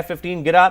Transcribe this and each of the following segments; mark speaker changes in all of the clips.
Speaker 1: F-15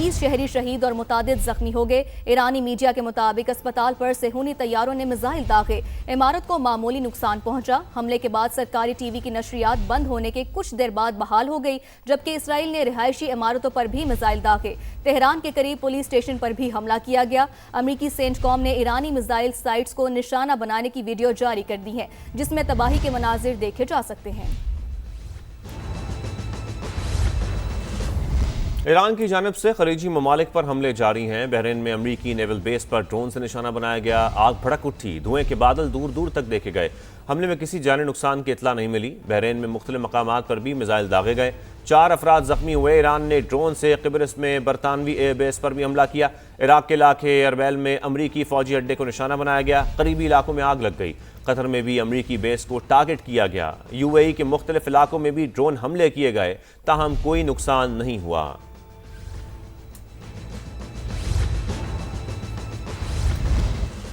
Speaker 2: 20 شہری شہید اور متعدد زخمی ہو گئے۔ ایرانی میڈیا کے مطابق اسپتال پر صہیونی طیاروں نے میزائل داغے، عمارت کو معمولی نقصان پہنچا۔ حملے کے بعد سرکاری ٹی وی کی نشریات بند ہونے کے کچھ دیر بعد بحال ہو گئی، جبکہ اسرائیل نے رہائشی عمارتوں پر بھی میزائل داغے۔ تہران کے قریب پولیس اسٹیشن پر بھی حملہ کیا گیا۔ امریکی سینٹ کام نے ایرانی میزائل سائٹس کو نشانہ بنانے کی ویڈیو جاری کر دی ہے، جس میں تباہی کے مناظر دیکھے جا سکتے ہیں۔
Speaker 1: ایران کی جانب سے خلیجی ممالک پر حملے جاری ہیں۔ بحرین میں امریکی نیول بیس پر ڈرون سے نشانہ بنایا گیا، آگ بھڑک اٹھی، دھوئیں کے بادل دور دور تک دیکھے گئے۔ حملے میں کسی جانی نقصان کی اطلاع نہیں ملی۔ بحرین میں مختلف مقامات پر بھی میزائل داغے گئے، 4 افراد زخمی ہوئے۔ ایران نے ڈرون سے قبرص میں برطانوی ایئر بیس پر بھی حملہ کیا۔ عراق کے علاقے اربیل میں امریکی فوجی اڈے کو نشانہ بنایا گیا، قریبی علاقوں میں آگ لگ گئی۔ قطر میں بھی امریکی بیس کو ٹارگٹ کیا گیا۔ UAE کے مختلف علاقوں میں بھی ڈرون حملے کیے گئے، تاہم کوئی نقصان نہیں ہوا۔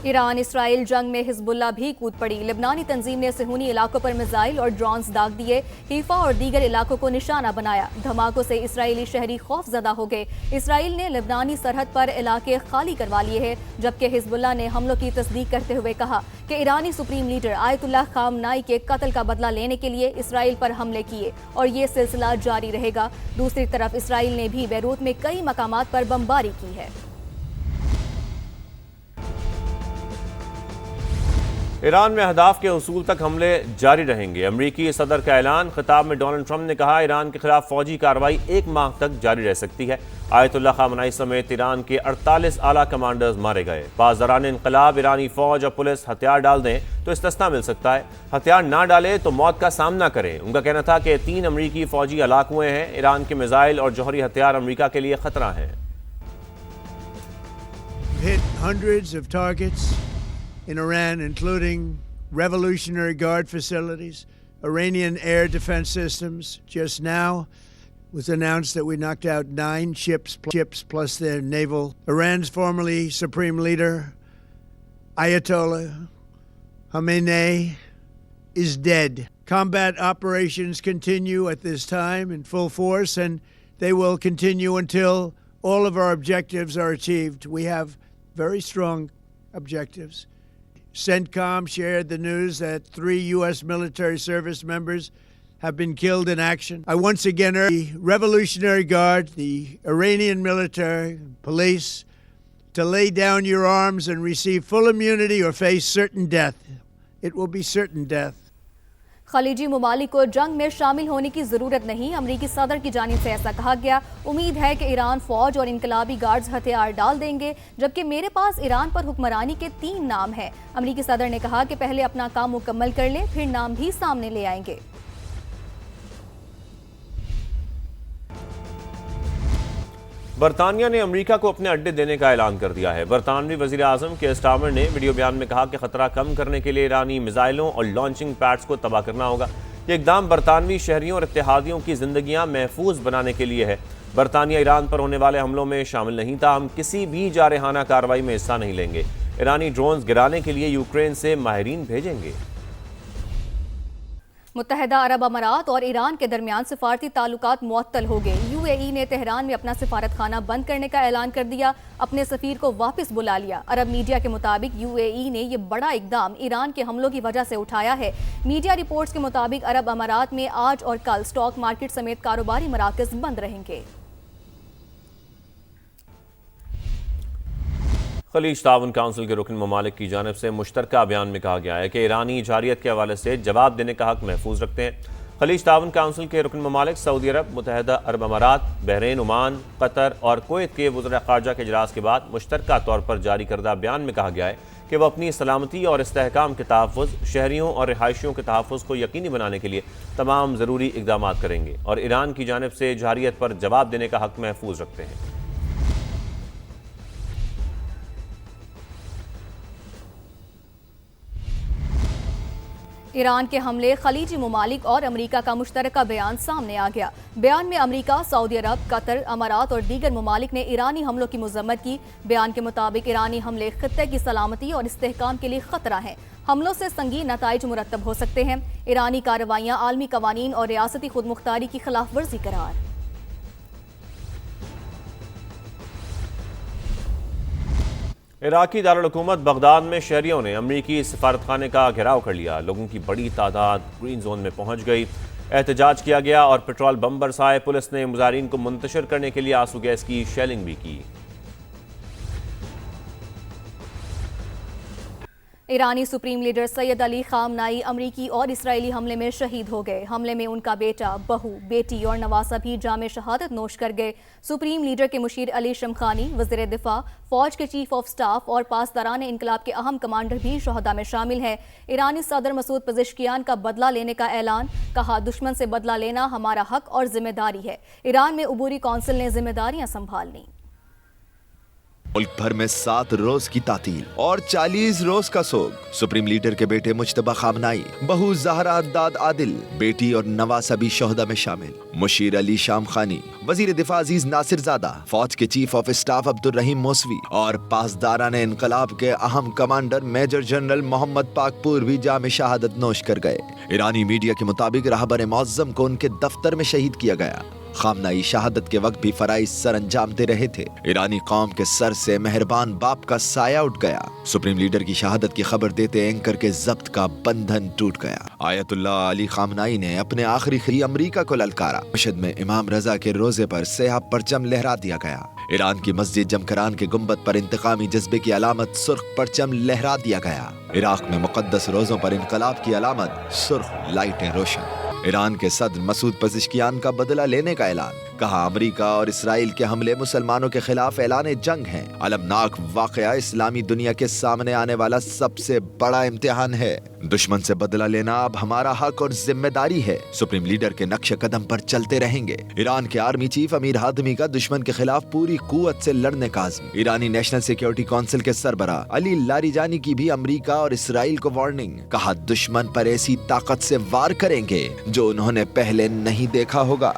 Speaker 2: ایران اسرائیل جنگ میں حزب اللہ بھی کود پڑی۔ لبنانی تنظیم نے صہیونی علاقوں پر میزائل اور ڈرونز داغ دیے، حیفا اور دیگر علاقوں کو نشانہ بنایا۔ دھماکوں سے اسرائیلی شہری خوف زدہ ہو گئے۔ اسرائیل نے لبنانی سرحد پر علاقے خالی کروا لیے ہیں، جبکہ حزب اللہ نے حملوں کی تصدیق کرتے ہوئے کہا کہ ایرانی سپریم لیڈر آیت اللہ خامنائی کے قتل کا بدلہ لینے کے لیے اسرائیل پر حملے کیے اور یہ سلسلہ جاری رہے گا۔ دوسری طرف اسرائیل نے بھی بیروت میں کئی مقامات پر بمباری کی ہے۔
Speaker 1: ایران میں اہداف کے حصول تک حملے جاری رہیں گے۔ امریکی صدر کا اعلان۔ خطاب میں ڈونلڈ ٹرمپ نے کہا ایران کے خلاف فوجی کارروائی 1 ماہ تک جاری رہ سکتی ہے۔ آیت اللہ خامنائی سمیت ایران کے 48 اعلیٰ کمانڈرز مارے گئے۔ پاسداران انقلاب ایرانی فوج اور پولیس ہتھیار ڈال دیں تو استثنا مل سکتا ہے، ہتھیار نہ ڈالے تو موت کا سامنا کریں۔ ان کا کہنا تھا کہ 3 امریکی فوجی ہلاک ہوئے ہیں۔ ایران کے میزائل اور جوہری ہتھیار امریکہ کے لیے خطرہ ہیں۔
Speaker 3: Hit hundreds of targets in Iran, including Revolutionary Guard facilities, Iranian air defense systems. Just now was announced that we knocked out 9 ships plus their naval. Iran's formerly supreme leader, Ayatollah Khamenei, is dead. Combat operations continue at this time in full force, and they will continue until all of our objectives are achieved. We have very strong objectives. CENTCOM shared the news that 3 U.S. military service members have been killed in action. I once again urge the Revolutionary Guard, the Iranian military, police, to lay down your arms and receive full immunity or face certain death. It will be certain death.
Speaker 2: خلیجی ممالک کو جنگ میں شامل ہونے کی ضرورت نہیں، امریکی صدر کی جانب سے ایسا کہا گیا۔ امید ہے کہ ایران فوج اور انقلابی گارڈز ہتھیار ڈال دیں گے، جبکہ میرے پاس ایران پر حکمرانی کے 3 نام ہیں۔ امریکی صدر نے کہا کہ پہلے اپنا کام مکمل کر لیں، پھر نام بھی سامنے لے آئیں گے۔
Speaker 1: برطانیہ نے امریکہ کو اپنے اڈے دینے کا اعلان کر دیا ہے۔ برطانوی وزیر اعظم کیئر سٹارمر نے ویڈیو بیان میں کہا کہ خطرہ کم کرنے کے لیے ایرانی میزائلوں اور لانچنگ پیڈز کو تباہ کرنا ہوگا۔ یہ اقدام برطانوی شہریوں اور اتحادیوں کی زندگیاں محفوظ بنانے کے لیے ہے۔ برطانیہ ایران پر ہونے والے حملوں میں شامل نہیں تھا، ہم کسی بھی جارحانہ کارروائی میں حصہ نہیں لیں گے۔ ایرانی ڈرونز گرانے کے لیے یوکرین سے ماہرین بھیجیں گے۔
Speaker 2: متحدہ عرب امارات اور ایران کے درمیان سفارتی تعلقات معطل ہو گئے۔ UAE نے تہران میں اپنا سفارت خانہ بند کرنے کا اعلان کر دیا، اپنے سفیر کو واپس بلا لیا۔ عرب میڈیا کے مطابق UAE نے یہ بڑا اقدام ایران کے حملوں کی وجہ سے اٹھایا ہے۔ میڈیا رپورٹس کے مطابق عرب امارات میں آج اور کل سٹاک مارکیٹ سمیت کاروباری مراکز بند رہیں گے۔
Speaker 1: خلیج تعاون کونسل کے رکن ممالک کی جانب سے مشترکہ بیان میں کہا گیا ہے کہ ایرانی جارحیت کے حوالے سے جواب دینے کا حق محفوظ رکھتے ہیں۔ خلیج تعاون کونسل کے رکن ممالک سعودی عرب، متحدہ عرب امارات، بحرین، عمان، قطر اور کویت کے وزراء خارجہ کے اجلاس کے بعد مشترکہ طور پر جاری کردہ بیان میں کہا گیا ہے کہ وہ اپنی سلامتی اور استحکام کے تحفظ، شہریوں اور رہائشیوں کے تحفظ کو یقینی بنانے کے لیے تمام ضروری اقدامات کریں گے اور ایران کی جانب سے جارحیت پر جواب دینے کا حق محفوظ رکھتے ہیں۔
Speaker 2: ایران کے حملے، خلیجی ممالک اور امریکہ کا مشترکہ بیان سامنے آ گیا۔ بیان میں امریکہ، سعودی عرب، قطر، امارات اور دیگر ممالک نے ایرانی حملوں کی مذمت کی۔ بیان کے مطابق ایرانی حملے خطے کی سلامتی اور استحکام کے لیے خطرہ ہیں۔ حملوں سے سنگین نتائج مرتب ہو سکتے ہیں۔ ایرانی کارروائیاں عالمی قوانین اور ریاستی خود مختاری کی خلاف ورزی قرار۔
Speaker 1: عراقی دارالحکومت بغداد میں شہریوں نے امریکی سفارت خانے کا گھیراؤ کر لیا. لوگوں کی بڑی تعداد گرین زون میں پہنچ گئی. احتجاج کیا گیا اور پیٹرول بم برسائے. پولیس نے مظاہرین کو منتشر کرنے کے لیے آنسو گیس کی شیلنگ بھی کی.
Speaker 2: ایرانی سپریم لیڈر سید علی خامنائی امریکی اور اسرائیلی حملے میں شہید ہو گئے. حملے میں ان کا بیٹا، بہو، بیٹی اور نواسہ بھی جام شہادت نوش کر گئے. سپریم لیڈر کے مشیر علی شمخانی، وزیر دفاع، فوج کے چیف آف سٹاف اور پاسداران انقلاب کے اہم کمانڈر بھی شہداء میں شامل ہیں. ایرانی صدر مسعود پزشکیان کا بدلہ لینے کا اعلان. کہا دشمن سے بدلہ لینا ہمارا حق اور ذمہ داری ہے. ایران میں عبوری کونسل نے ذمہ داریاں سنبھال لیں.
Speaker 4: ملک بھر میں 7 روز کی تعطیل اور 40 روز کا سوگ. سپریم لیڈر کے بیٹے مجتبی خامنائی، بہو زہرا داد عادل، بیٹی اور نواسہ بھی شہداء میں شامل. مشیر علی شامخانی، وزیر دفاع عزیز ناصر زادہ، فوج کے chief of staff Abdul Rahim Moosavi اور پاسداران انقلاب کے اہم کمانڈر میجر جنرل محمد پاکپور بھی جام شہادت نوش کر گئے. ایرانی میڈیا کے مطابق رہبر معظم کو ان کے دفتر میں شہید کیا گیا. خامنائی شہادت کے وقت بھی فرائض سر انجام دے رہے تھے. ایرانی قوم کے سر سے مہربان باپ کا سایہ اٹھ گیا. سپریم لیڈر کی شہادت کی خبر دیتے اینکر کے ضبط کا بندھن ٹوٹ گیا. آیت اللہ علی خامنائی نے اپنے آخری خطاب امریکہ کو للکارا. مشہد میں امام رضا کے روزے پر سیاہ پرچم لہرا دیا گیا. ایران کی مسجد جمکران کے گنبد پر انتقامی جذبے کی علامت سرخ پرچم لہرا دیا گیا. عراق میں مقدس روزوں پر انقلاب کی علامت سرخ لائٹیں روشن. ایران کے صدر مسعود پزشکیان کا بدلہ لینے کا اعلان. کہا امریکہ اور اسرائیل کے حملے مسلمانوں کے خلاف اعلان جنگ ہیں. المناک واقعہ اسلامی دنیا کے سامنے آنے والا سب سے بڑا امتحان ہے. دشمن سے بدلہ لینا اب ہمارا حق اور ذمہ داری ہے. سپریم لیڈر کے نقش قدم پر چلتے رہیں گے. ایران کے آرمی چیف امیر ہاتمی کا دشمن کے خلاف پوری قوت سے لڑنے کا عزم. ایرانی نیشنل سیکیورٹی کونسل کے سربراہ علی لاریجانی کی بھی امریکہ اور اسرائیل کو وارننگ. کہا دشمن پر ایسی طاقت سے وار کریں گے جو انہوں نے پہلے نہیں دیکھا ہوگا.